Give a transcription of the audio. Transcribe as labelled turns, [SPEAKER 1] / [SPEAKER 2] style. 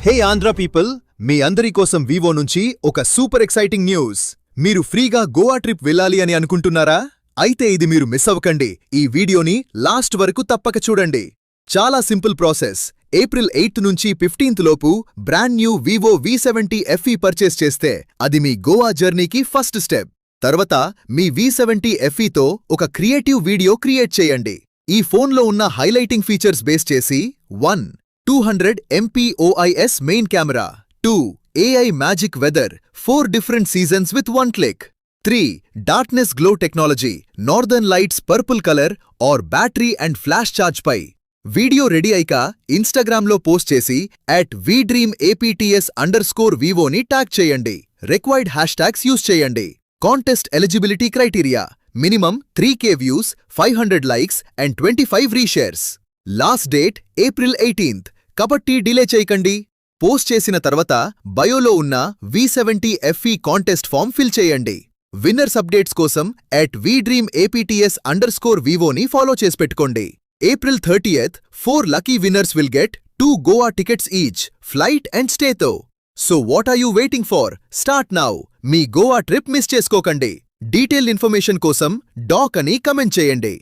[SPEAKER 1] హే Andhra people, మీ అందరి కోసం Vivo నుంచి ఒక సూపర్ ఎక్సైటింగ్ న్యూస్. మీరు ఫ్రీగా గోవా ట్రిప్ వెళ్ళాలి అని అనుకుంటున్నారా? అయితే ఇది మీరు మిస్ అవ్వకండి. ఈ వీడియోని లాస్ట్ వరకు తప్పక చూడండి. చాలా సింపుల్ ప్రాసెస్. ఏప్రిల్ 8 నుంచి 15 లోపు brand new Vivo V70 FE purchase చేస్తే అది మీ గోవా జర్నీకి ఫస్ట్ స్టెప్. తర్వాత మీ V70 FEతో ఒక క్రియేటివ్ వీడియో క్రియేట్ చేయండి. ఈ ఫోన్లో ఉన్న హైలైటింగ్ ఫీచర్స్ బేస్ చేసి 1. 200 MP OIS main camera. 2. AI Magic Weather. 4 different seasons with 1 click. 3. Darkness Glow Technology. Northern Lights Purple Color or Battery and Flash Charge పై video ready అయ్యాక ఇన్స్టాగ్రామ్లో post చేసి @vdreamapts_vivo ని ట్యాగ్ చేయండి. Required hashtags use చేయండి. Contest eligibility criteria: minimum 3K views, 500 likes and 25 reshares. Last date April 18th. కాబట్టి delay చేయకండి. Post చేసిన తర్వాత బయోలో ఉన్న V70 FE contest form fill చేయండి. విన్నర్స్ అప్డేట్స్ కోసం @vdreamapts_vivo ని ఫాలో చేసి పెట్టుకోండి. April 30th, 4 lucky winners will get 2 Goa tickets each, flight and stay తో. So what are you waiting for? Start now. Me Goa trip miss చేసుకోకండి. Detail information కోసం dock అని comment చేయండి.